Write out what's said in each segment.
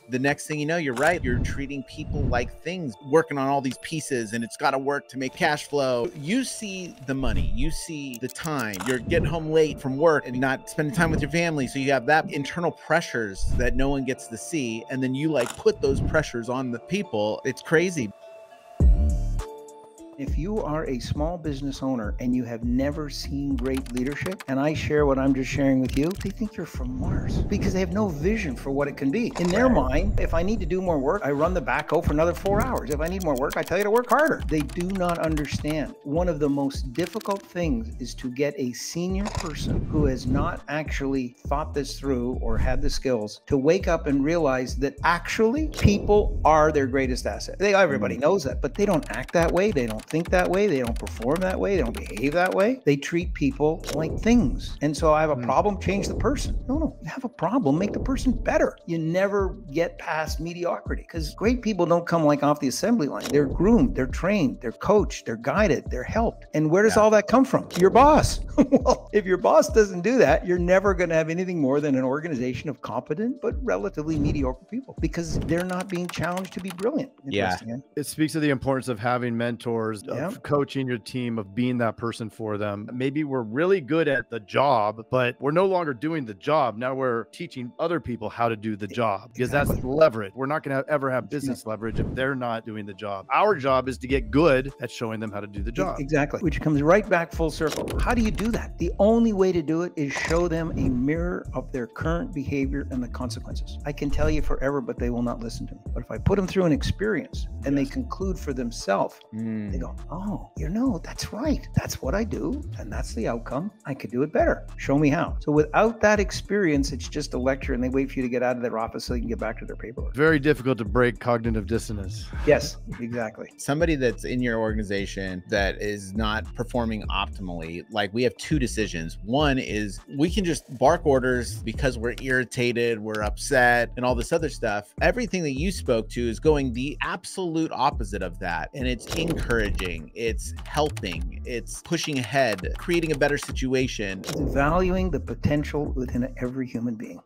The next thing you know, you're right. You're treating people like things, working on all these pieces, and it's got to work to make cash flow. You see the money, you see the time. You're getting home late from work and not spending time with your family. So you have that internal pressures that no one gets to see. And then you like put those pressures on the people. It's crazy. If you are a small business owner and you have never seen great leadership, and I share what I'm just sharing with you, they think you're from Mars because they have no vision for what it can be. In their mind, if I need to do more work, I run the backhoe for another 4 hours. If I need more work, I tell you to work harder. They do not understand. One of the most difficult things is to get a senior person who has not actually thought this through or had the skills to wake up and realize that actually people are their greatest asset. Everybody knows that, but they don't act that way. They don't think that way. They don't perform that way. They don't behave that way. They treat people like things. And so I have a problem, change the person. No, you have a problem, make the person better. You never get past mediocrity because great people don't come like off the assembly line. They're groomed, they're trained, they're coached, they're guided, they're helped. And where does all that come from? Your boss. Well, if your boss doesn't do that, you're never going to have anything more than an organization of competent but relatively mediocre people because they're not being challenged to be brilliant. Yeah. It speaks to the importance of having mentors, of coaching your team, of being that person for them. Maybe we're really good at the job, but we're no longer doing the job. Now we're teaching other people how to do the job because that's leverage. We're not going to ever have business leverage if they're not doing the job. Our job is to get good at showing them how to do the job. Exactly. Which comes right back full circle. How do you do that? The only way to do it is show them a mirror of their current behavior and the consequences. I can tell you forever, but they will not listen to me. But if I put them through an experience and they conclude for themselves, they go, oh, that's right. That's what I do. And that's the outcome. I could do it better. Show me how. So without that experience, it's just a lecture and they wait for you to get out of their office so you can get back to their paperwork. Very difficult to break cognitive dissonance. Yes, exactly. Somebody that's in your organization that is not performing optimally, like we have two decisions. One is we can just bark orders because we're irritated, we're upset, and all this other stuff. Everything that you spoke to is going the absolute opposite of that. And it's encouraging, it's helping, it's pushing ahead, creating a better situation. It's valuing the potential within every human being.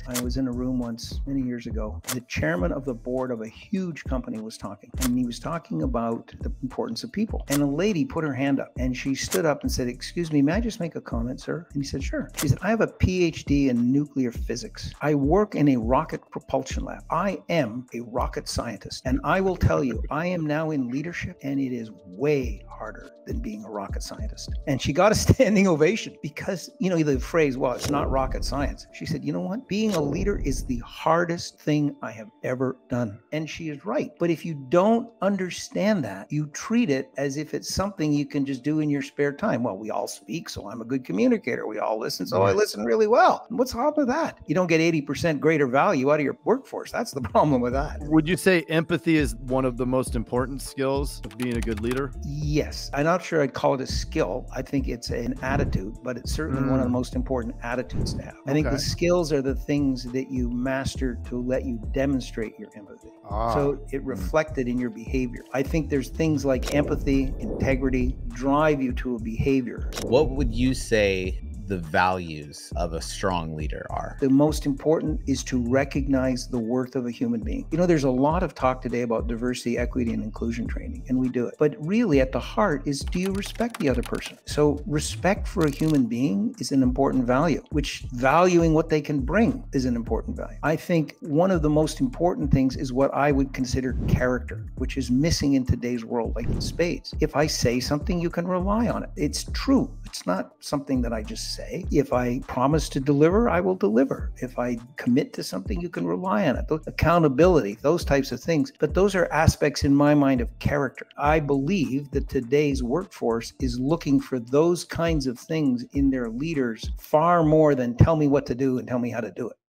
I was in a room once many years ago. The chairman of the board of a huge company was talking, and he was talking about the importance of people. And a lady put her hand up and she stood up and said, "Excuse me, may I just make a comment, sir?" And he said, "Sure." She said, "I have a PhD in nuclear physics. I work in a rocket propulsion lab. I am a rocket scientist. And I will tell you, I am now in leadership and it is way harder than being a rocket scientist." And she got a standing ovation because, the phrase, well, it's not rocket science. She said, you know what? Being a leader is the hardest thing I have ever done. And she is right. But if you don't understand that, you treat it as if it's something you can just do in your spare time. Well, we all speak, so I'm a good communicator. We all listen, so I listen really well. What's wrong with that? You don't get 80% greater value out of your workforce. That's the problem with that. Would you say empathy is one of the most important skills of being a good leader? Yes. I'm not sure I'd call it a skill. I think it's an attitude, but it's certainly one of the most important attitudes to have. I think the skills are the things that you master to let you demonstrate your empathy. So it reflected in your behavior. I think there's things like empathy, integrity, drive you to a behavior. What would you say the values of a strong leader are? The most important is to recognize the worth of a human being. There's a lot of talk today about diversity, equity, and inclusion training, and we do it. But really at the heart is, do you respect the other person? So respect for a human being is an important value, which valuing what they can bring is an important value. I think one of the most important things is what I would consider character, which is missing in today's world, like in spades. If I say something, you can rely on it. It's true. It's not something that I just say. If I promise to deliver, I will deliver. If I commit to something, you can rely on it. Accountability, those types of things. But those are aspects in my mind of character. I believe that today's workforce is looking for those kinds of things in their leaders far more than tell me what to do and tell me how to do it.